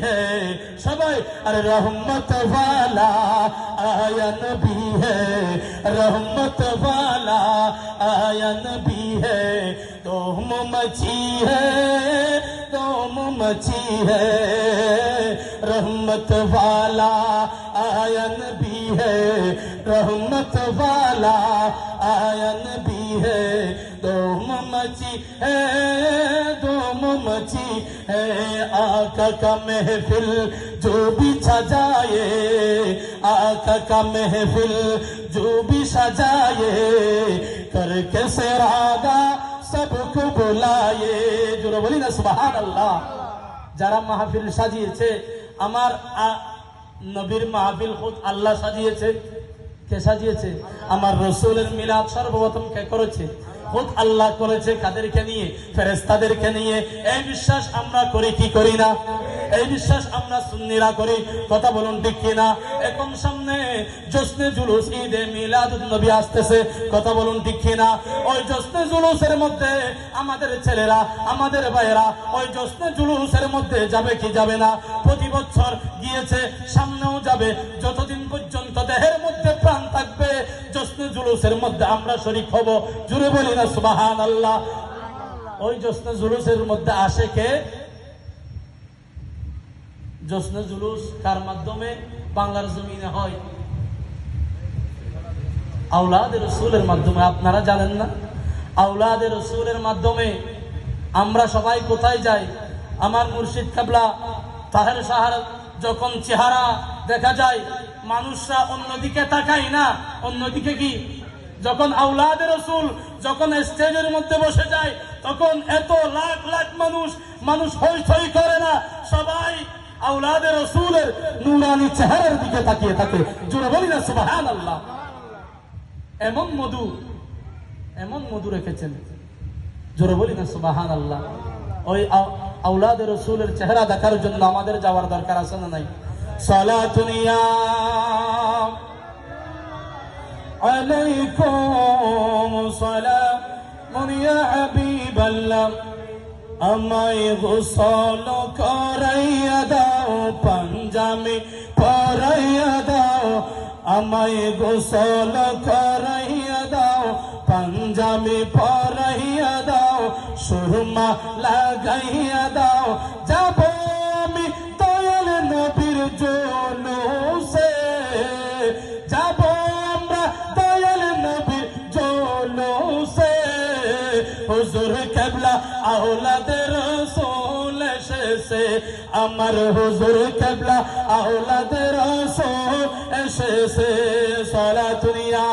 है सबाई अरे रहमत वाला आया नबी है रहमत वाला आया नबी है दोम मची है दोम मची है रहमत वाला आया नबी है रहमत वाला आया नबी है दोम मची है दोम मची है आका का महफिल जो भी सजाए आका का महफिल जो भी सजाए करके सेरागा सबको बुलाए जो बोली ना सुबहान अल्लाह যারা মাহফিল সাজিয়েছে আমার নবীর মাহফিল খুদ আল্লাহ সাজিয়েছে কে সাজিয়েছে আমার রাসূলের মিলাদ সর্বপ্রথম কে করেছে খুদ আল্লাহ করেছে কাদেরকে নিয়ে ফেরেশতাদেরকে নিয়ে এই বিশ্বাস আমরা করি কি করি না এই বিশ্বাস আমরা সুন্নিরা করি কথা বলুন ঠিক কি না এখন সামনে জশ্নে জুলুস ঈদে মিলাদুন নবী আসতেছে কথা বলুন ঠিক কি না ওই জশ্নে জুলুসের মধ্যে আমাদের ছেলেরা আমাদের ভাইয়েরা ওই জশ্নে জুলুসের মধ্যে যাবে কি যাবে না প্রতি বছর গিয়েছে সামনেও যাবে যতদিন পর্যন্ত দেহের মধ্যে প্রাণ থাকবে জশ্নে জুলুসের মধ্যে আমরা শরীক হব জোরে বলি না সুবহানাল্লাহ ওই জশ্নে জুলুসের মধ্যে আসে কে জশ্নে জুলুস কার মাধ্যমে বাংলার জমিনে হয় আওলাদে রাসূলের মাধ্যমে আপনারা জানেন না আওলাদে রাসূলের মাধ্যমে আমরা সবাই কোথায় যাই আমার মুর্শিদ কিবলা তাহের শাহর যখন চেহারা দেখা যায় মানুষরা অন্যদিকে তাকায় না অন্যদিকে কি যখন আওলাদে রাসূল যখন স্টেজের মধ্যে বসে যায় তখন এত লাখ লাখ মানুষ হইচই করে না সবাই আওলাদে রাসূলের নূরানি চেহারার দিকে তাকিয়ে থাকে জোরে বলি না সুবহানাল্লাহ এমন মধু রেখেছেন জোরে বলি না সুবহানাল্লাহ ওই আওলাদে রাসূলের চেহারা দেখার জন্য আমাদের যাওয়ার দরকার আছে না নাই সালাতুন ইয়া আলাইকুম সালামুন ইয়া হাবিবাল্লাহ আমায় গোসল করাইয়া দাও পাঞ্জামে পরাইয়া দাও আমায় গোসল করাইয়া দাও পাঞ্জামে পরাইয়া দাও সুরমা লাগাইয়া দাও যাব আমি দয়াল নবীর জুলুসে যাব আমরা দয়াল নবীর জুলুসে হুজুর কিবলা আওলাদে রাসূল এসেছে আমার হুজুর কিবলা আওলাদে রাসূল এসেছে সালাতুন ইয়া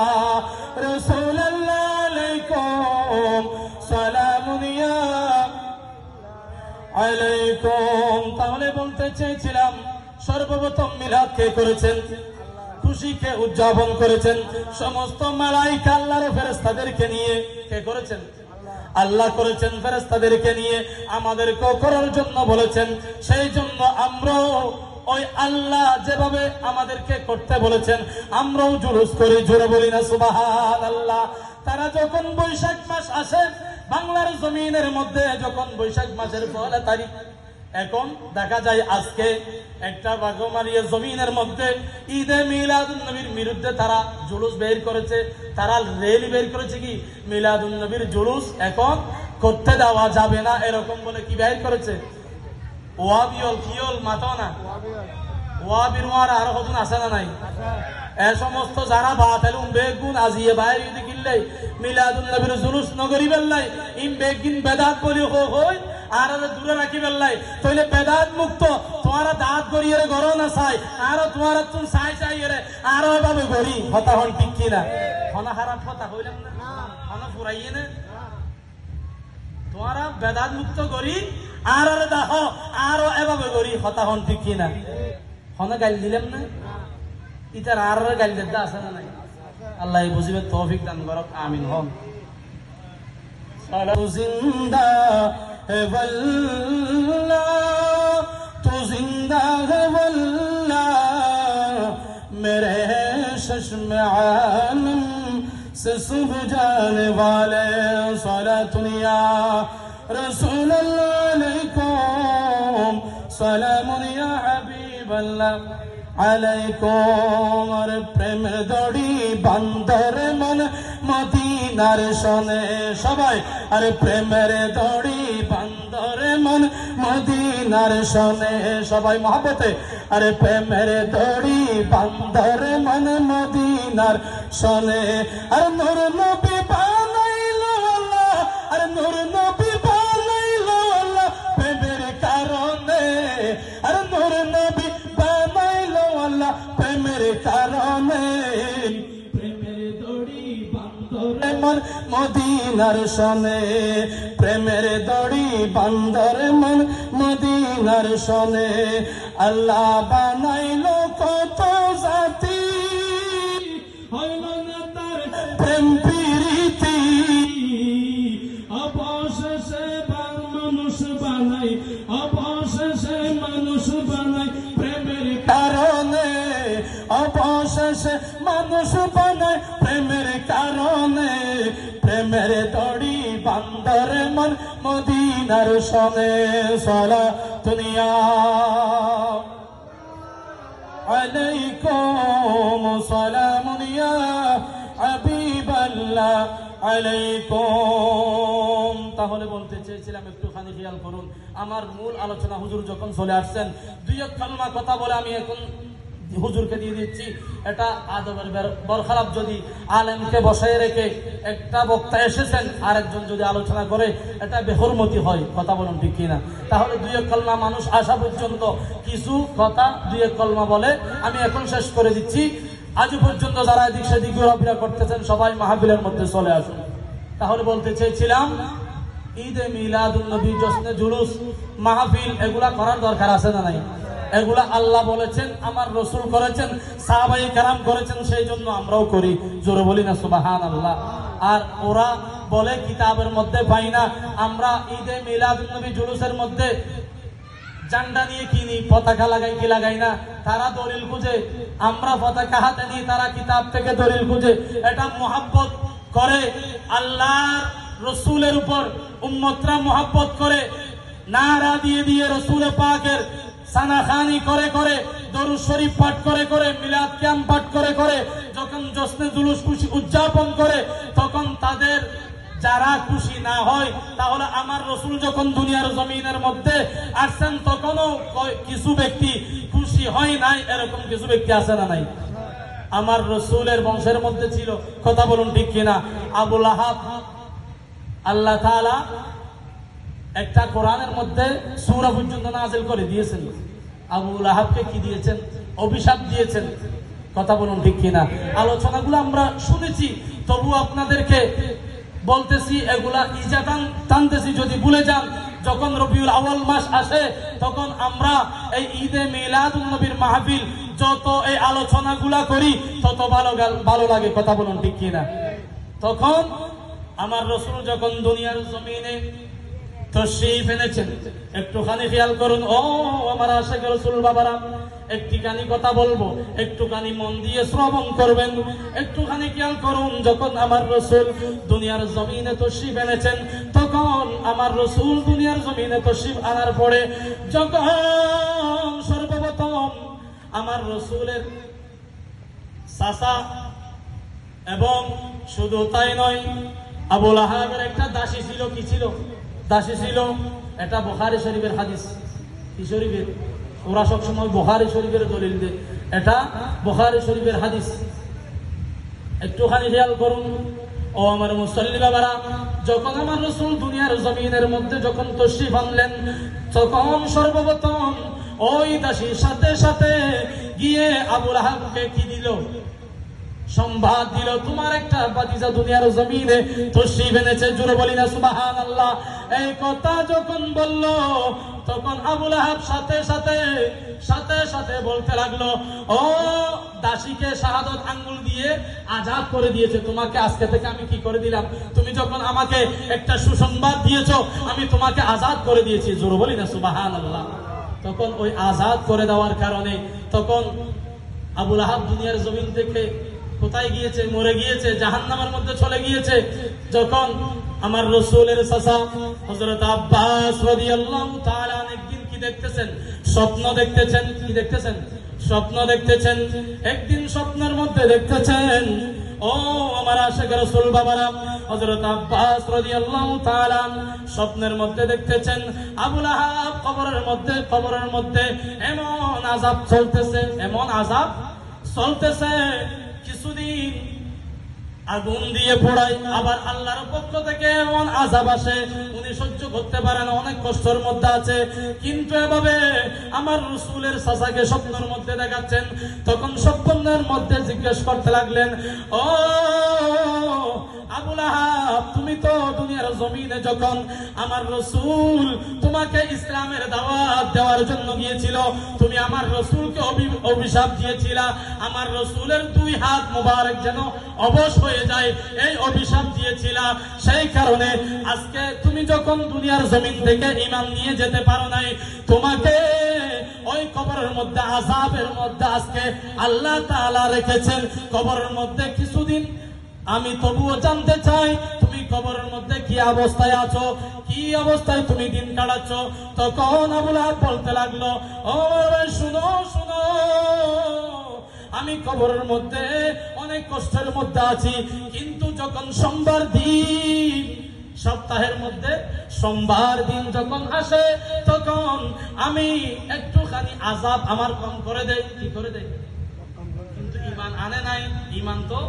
রাসূলুল্লাহ আলাইকুম সালামুন ইয়া আলাইকুম তাহলে বলতে চেয়েছিলাম সর্বপ্রথম মিলাদ কে করেছেন খুশিকে উদযাপন করেছেন সমস্ত মালায়েকা আল্লাহর ফেরেশতাদেরকে নিয়ে কে করেছেন আল্লাহ করেছেন ফেরেশতাদেরকে নিয়ে আমাদেরকে করার জন্য বলেছেন সেই জন্য আমরাও ওই আল্লাহ যেভাবে আমাদেরকে করতে বলেছেন আমরাও জুলুস করি জোরে বলি না সুবহানাল্লাহ তারা যখন বৈশাখ মাস আসে বাংলার জমিনের মধ্যে যখন বৈশাখ মাসের 1 তারিখ এখন দেখা যায় আজকে একটা বাগমারিয়া জমিনের মধ্যে ঈদে মিলাদুন নবীর বিরুদ্ধে তারা জুলুস বের করেছে তারা র্যালি বের করেছে কি মিলাদুন নবীর জুলুস এখন করতে দেওয়া যাবে না এরকম বলে কি বের করেছে ওয়াবিয়ল কিয়ল মাতো না ওয়াবির ওয়ার আর হদুন আছে না নাই এই সমস্ত যারা বাতিল বেগুন আজিয়ে বাইরে দিকিল্লাই মিলাদুন নবীর জুলুস নগরি বেল্লাই ইম বেগিন বেদাত বলি হই আর দূরে রাখি বেল্লাই তাইলে বেদাত মুক্ত তোমারা দাঁত গড়িয়ে গরো না চাই আর তোমারা তুমি চাই রে আর ভাবে গড়ি হতা হন ঠিক কিনা হনা খারাপ কথা হইলাম না হনা ফুরাইয়ে না তোমারা বেদাত মুক্ত করি আর দেখো আরো এভাবে করি হতা হন ঠিক কিনা হনা গাল দিলাম না ইতার আর গাল দিতে আছে না নাই আল্লাহ বুঝিবে তৌফিক দান করুক আমিন হন সালাতু জিন্দা হে ওয়াল্লাহ তু জিন্দা হে ওয়াল্লাহ মেরে চশম আলম से सुब जाने वाले सालातुन या रसूल अल्लाह अलैकुम সালামুন ইয়া হাবিবাল্লাহ আলাইকুম। আর প্রেমের দড়ি বান্দর মন মদিনার শোনে সবাই, আর প্রেমের দড়ি বান্দর মন মদিনার শোনে সবাই মহব্বতে। আর প্রেমের দড়ি বান্দর মন মদিনার শোনে। আর নূর নবী বানাইলো আল্লাহ, আর নূর নবী বানাইলো আল্লাহ প্রেমের কারণে। আর নূর নবী বানাইলো আল্লাহ প্রেমের কারণে। প্রেমের দড়ি বান্দর মন মদিনার শোনে, প্রেমের দড়ি বান্দর মন মদিনার শোনে। আল্লাহ বানাইলো কত জাতি, হইল না তার প্রেম প্রীতি। অবশেষে মানুষ বানাই, অবশেষে মানুষ বানাই প্রেমের কারণে। অবশেষে মানুষ বানাই প্রেমের কারণে। প্রেমের দড়ি বান্দর মন মদিনার শোনে। সালাতুন ইয়া আলাইকুম, সালামুন ইয়া হাবিবাল্লাহ আলাইকুম। তাহলে বলতে চেয়েছিলাম একটুখানি খেয়াল করুন, আমার মূল আলোচনা হুজুর যখন চলে আসছেন, দুই এক কালমা কথা বলে আমি এখন হুজুরকে দিয়ে দিচ্ছি। এটা আদবের বরখালাপ, যদি আলেমকে বসায় রেখে একটা বক্তা এসেছেন আরেকজন যদি আলোচনা করে, এটা বেহরমতি হয়। কথা বলুন ঠিক কিনা? তাহলে দুই এক কলমা মানুষ আসা পর্যন্ত কিছু কথা দুই এক কলমা বলে আমি এখন শেষ করে দিচ্ছি। আজ পর্যন্ত যারা এদিক সেদিক ঘোরাফেরা করতেছেন সবাই মাহফিলের মধ্যে চলে আসুন। তাহলে বলতে চেয়েছিলাম, ঈদে মিলাদুন নবী, জশ্নে জুলুস, মাহফিল এগুলা করার দরকার আছে না নাই? এগুলা আল্লাহ বলেছেন, আমার রসুল করেছেন, সাহাবায়ে কেরাম করেছেন, সেই জন্য আমরাও করি। জোরে বলি না সুবহানাল্লাহ। আর ওরা বলে কিতাবের মধ্যে পাই না। আমরা ঈদে মিলাদুন নবী জুলুসের মধ্যে ঝান্ডা নিয়ে কিনি, পতাকা লাগাই কি লাগাই না? তারা দলিল খুঁজে, আমরা পতাকা হাতে নিই, তারা কিতাব থেকে দলিল খুঁজে। এটা মুহাব্বত করে আল্লাহর রসুলের উপর, উম্মতরা মুহাব্বত করে নারা দিয়ে দিয়ে রসুল পাকের সানাখানি করে করে, দরুদ শরীফ পাঠ করে করে, মিলাদ কিয়াম পাঠ করে করে যখন জশ্নে জুলুস খুশি উদযাপন করে, তখন তাদের যারা খুশি না হয়, তাহলে আমার রসুল যখন দুনিয়ার জমিনের মধ্যে আসছেন তখনও কিছু ব্যক্তি খুশি হয় নাই, এরকম কিছু ব্যক্তি আছে না নাই? আমার রসুলের বংশের মধ্যে ছিল। কথা বলুন ঠিক কিনা? আবু লাহাব, আল্লাহ তাআলা একটা কোরআনের মধ্যে সূরা পর্যন্ত নাযিল করে দিয়েছেন। আবু লাহাবকে কি দিয়েছেন? অভিশাপ দিয়েছেন। কথা বলুন ঠিক কিনা? আলোচনাগুলো আমরা শুনেছি, তবু আপনাদেরকে বলতেছি, এগুলা ইজাদান টানতেছি। যদি ভুলে যান, যখন রবিউল আউয়াল মাস আসে তখন আমরা এই ঈদে মিলাদুন নবীর মাহফিল যত এই আলোচনাগুলা করি তত ভালো লাগে। কথা বলুন ঠিক কিনা? তখন আমার রসুল যখন দুনিয়ার জমিনে তশরীফ এনেছেন, একটুখানি খেয়াল করুন। ও আমার আশিক রাসূল বাবারা, একটুখানি কথা বলবো, একটুখানি মন দিয়ে শ্রবণ করবেন। একটুখানি খেয়াল করুন, যখন আমার রসুল দুনিয়ার জমিনে তশরীফ এনেছেন, তখন আমার রসুল দুনিয়ার জমিনে তশরীফ আনার পরে যখন সর্বপ্রথম আমার রসুলের চাচা, এবং শুধু তাই নয়, আবু লাহাবের একটা দাসী ছিল। কি ছিল? দাসী ছিল। এটা বুখারী শরীফের হাদিস। কি শরীফের? ওরা সবসময় বুখারী শরীফের দলিল দেয়, এটা বুখারী শরীফের হাদিস। একটুখানি খেয়াল করুন ও আমার মুসল্লি বাবারা, যখন আমার রাসূল দুনিয়ার জমিনের মধ্যে যখন তশরীফ আনলেন, তখন সর্বপ্রথম ওই দাসীর সাথে সাথে গিয়ে আবু লাহাবকে কি দিল? সংবাদ দিল, তোমার একটা ভাতিজা দুনিয়ার জমিনে তশরীফ এনেছে। জোরে বলি না সুবহানাল্লাহ। এই কথা যখন বলল, তখন আবু লাহাব সাথে সাথে বলতে লাগলো, ও দাসীকে শাহাদত আঙ্গুল দিয়ে আজাদ করে দিয়েছে। তোমাকে আজকে থেকে আমি কি করে দিলাম? তুমি যখন আমাকে একটা সুসংবাদ দিয়েছো, আমি তোমাকে আজাদ করে দিয়েছি। জোরে বলি না সুবহানাল্লাহ। তখন ওই আজাদ করে দেওয়ার কারণে তখন আবু লাহাব দুনিয়ার জমিন থেকে কোথায় গিয়েছে? মরে গিয়েছে, জাহান্নামের মধ্যে চলে গিয়েছে। যখন আমার রাসূলের চাচা হযরত আব্বাস রাদিয়াল্লাহু তাআলা একদিন কি দেখতেছেন, স্বপ্ন দেখতেছেন। কি দেখতেছেন? স্বপ্ন দেখতেছেন। একদিন স্বপ্নের মধ্যে দেখতেছেন, ও আমার আশিক রাসূল বাবারা, হযরত আব্বাস রাদিয়াল্লাহু তাআলা স্বপ্নের মধ্যে দেখতেছেন আবু লাহাব কবরের মধ্যে এমন আযাব চলতেছে, এমন আযাব চলতেছে, কিছুদিন আগুন দিয়ে পোড়ায়, আবার আল্লাহর পক্ষ থেকে এমন আযাব আসে উনি সহ্য করতে পারেন, অনেক কষ্টের মধ্যে আছে। কিন্তু এভাবে আমার রাসূলের চাচাকে স্বপ্নের মধ্যে দেখাচ্ছেন। তখন স্বপ্নের মধ্যে জিজ্ঞেস করতে লাগলেন, ও আবু লাহাব, তুমি তো দুনিয়ার জমিনে যখন আমার রাসূল তোমাকে ইসলামের দাওয়াত দেওয়ার জন্য গিয়েছিল, তুমি আমার রাসূলকে অভিশাপ দিয়েছিলা, আমার রাসূলের 2 হাত মোবারক যেন অবশ হয়ে যায়, এই অভিশাপ দিয়েছিলা। সেই কারণে আজকে তুমি যখন দুনিয়ার জমিন থেকে ঈমান নিয়ে যেতে পারো নাই, তোমাকে ওই কবরের মধ্যে আযাবের মধ্যে আজকে আল্লাহ তাআলা রেখেছেন কবরের মধ্যে কিছুদিন। আমি তবুও জানতে চাই তুমি কবরের মধ্যে কি অবস্থায় আছো, কি অবস্থায় তুমি দিন কাটাচ্ছ। তখন আবু লাহাব বলতে লাগলো, ও শুনো শুনো, আমি কবরের মধ্যে অনেক কষ্টের মধ্যে আছি, কিন্তু যখন সোমবার দিন, সপ্তাহের মধ্যে সোমবার দিন যখন আসে, তখন আমি একটুখানি আযাব আমার কম করে দেই। কি করে দেই? কিন্তু ঈমান আনে নাই, ঈমান তো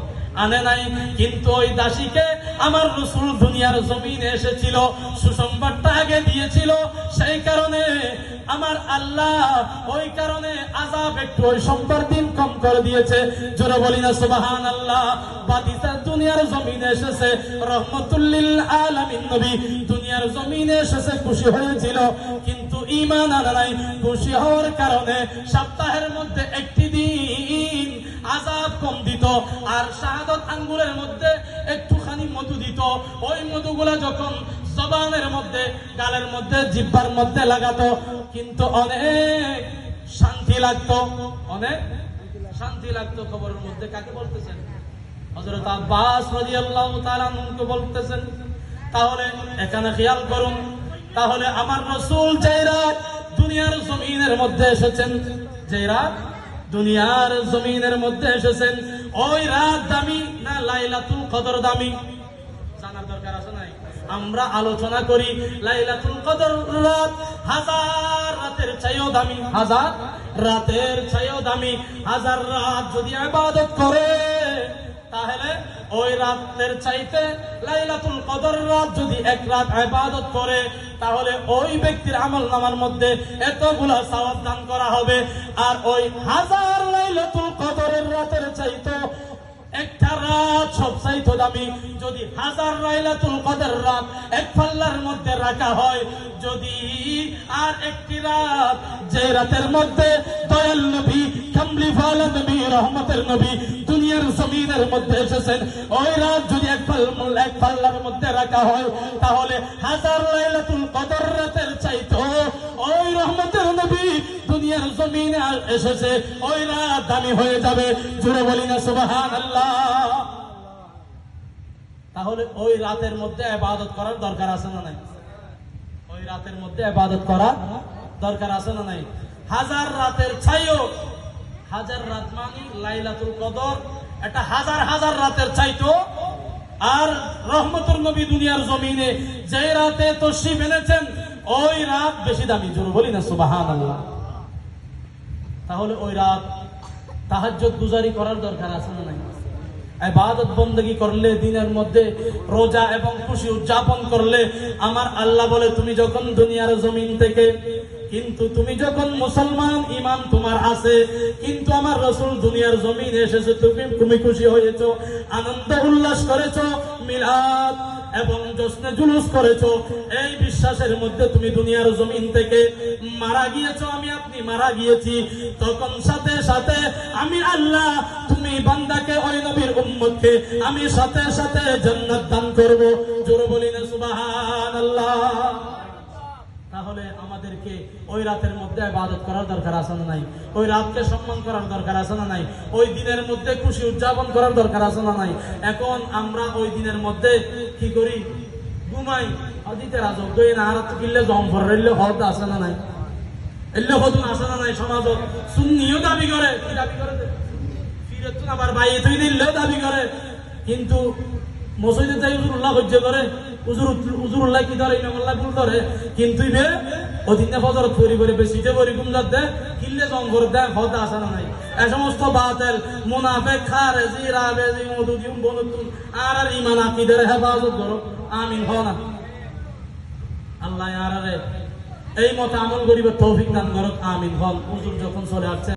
আনে নাই। কিন্তু ওই দাসীকে আমার রাসূল দুনিয়ার জমিনে এসেছিল, সুসংবাদটা আগে দিয়েছিল, সেই কারণে আমার আল্লাহ ওই কারণে আযাব একটু ওই সোমবার দিন কম করে দিয়েছে। জোরে বলি না সুবহানাল্লাহ। বাতিসা দুনিয়ার জমিনে এসেছে, রহমাতুল লিল আলামিন নবী দুনিয়ার জমিনে এসেছে, খুশি হয়েছিল, কিন্তু ঈমান আনে নাই। খুশি হওয়ার কারণে সপ্তাহের মধ্যে একটি দিন আযাব কম দিত, আর শাহাদাত আঙ্গুলের মধ্যে একটুখানি মধু দিত। ওই মধুগুলা যখন জবানের মধ্যে, গালের মধ্যে, জিহ্বার মধ্যে লাগাতো, কিন্তু অনেক শান্তি লাগতো, অনেক শান্তি লাগতো কবরের মধ্যে। কাকে বলতেছেন? হযরত আব্বাস রাদিয়াল্লাহু তাআলা আনহুকে বলতেছেন। তাহলে এখানে খেয়াল করুন, তাহলে আমার রাসূল যে রাত দুনিয়ার জমিনের মধ্যে এসেছেন, যে রাত দুনিয়ার জমিনের মধ্যে এসেছেন, ওই রাত দামি না লাইলাতুল কদর দামি? জানার দরকার আছে নাই? আমরা আলোচনা করি লাইলাতুল কদর রাত হাজার রাতের চাইও দামি, হাজার রাতের চাইও দামি। হাজার রাত যদি ইবাদত করে, তাহলে ওই রাতের চাইতে লাইলাতুল কদর রাত যদি 1 রাত ইবাদত করে, তাহলে ওই ব্যক্তির আমলনামার মধ্যে এতগুলা সওয়াব দান করা হবে। আর ওই হাজার লাইলাতুল কদরের রাতের চাইতে একটা রাত সবচাইতে দামি। যদি হাজার লাইলাতুল কদর রাত এক পাল্লার মধ্যে রাখা হয়, যদি আর একটি রাত, যে রাতের মধ্যে দয়াল নবী, কামলি ওয়ালা নবী, রহমতের নবী দুনিয়ার জমিনের মধ্যে এসেছেন, ওই রাত যদি এক পাল্লার মধ্যে রাখা হয়, তাহলে হাজার লাইলাতুল কদর রাতের চাইতে ওই রহমতের নবী দুনিয়ার জমিনে এসেছে, ওই রাত দামি হয়ে যাবে। জোরে বলি না সুবহানাল্লাহ। তাহলে ওই রাতের মধ্যে ইবাদত করার দরকার আছে না নাই? ওই রাতের মধ্যে ইবাদত করার দরকার আছে না নাই? হাজার রাতের চাইও, হাজার রাত মানে লাইলাতুল কদর, এটা হাজার হাজার রাতের চাইতো। আর রহমতুর নবী দুনিয়ার জমিনে যে রাতে তশরিফ এনেছেন, ওই রাত বেশি দামি। জোরে বলি না সুবহানাল্লাহ। তাহলে ওই রাত তাহাজ্জুদ গুজারি করার দরকার আছে না নাই? ইবাদত বندگی করলে, দিনের মধ্যে রোজা এবং খুশি উদযাপন করলে, আমার আল্লাহ বলে তুমি যখন দুনিয়ার জমিন থেকে, কিন্তু তুমি যখন মুসলমান ঈমান তোমার আছে, কিন্তু আমার রাসূল দুনিয়ার জমিনে এসেছে, তুমি খুশি হয়েছো, আনন্দ উল্লাস করেছো, মিলাদ এবং জশ্নে জুলুস করেছো, এই বিশ্বাসের মধ্যে তুমি দুনিয়ার জমিন থেকে মারা গিয়েছো, আমি আপনি মারা গিয়েছি, তখন সাথে সাথে আমি আল্লাহ তুমি বান্দাকে, ওই নবীর উম্মতকে আমি সাথে সাথে জান্নাত দান করব। জোরে বলি না সুবহানাল্লাহ। তাহলে আমাদেরকে ওই রাতের মধ্যে ইবাদত করার দরকার আছে না নাই? ওই রাতকে সম্মান করার দরকার আছে না নাই? ওই দিনের মধ্যে খুশি উদযাপন করার দরকার আছে না নাই? এখন আমরা ওই দিনের মধ্যে কি করি? ঘুমাই। অদিতে রাজক দই না আর কিল্লে জম ফরলে হদ আছে না নাই? এলে হতুন আসে না নাই সমাজত সুন্নিও দাবি করে ফিরে তো আবার বাইরে তুই দিলেও দাবি করে কিন্তু মসজিদে যাই হুজুরুল্লাহ সহ্য করে হুজুরুল্লাহ কি ধরে ইমামুল্লাহ ভুল ধরে কিন্তু ইবে অধীনে ফজরত পরি করে বেশিতে পরি কুমজাত দে কিল্লে জঙ্গর দে হদা আসে না নাই এই সমস্ত বাতিল মুনাফিক খারেজি রাবেজি মদুদিম বলতুন আর ঈমান আকীদার হেফাজত করো আমিন হও না আল্লাহ আরারে এই মত আমল করিবে তৌফিক দান করুক আমিন হন হুজুর যখন চলে আসছে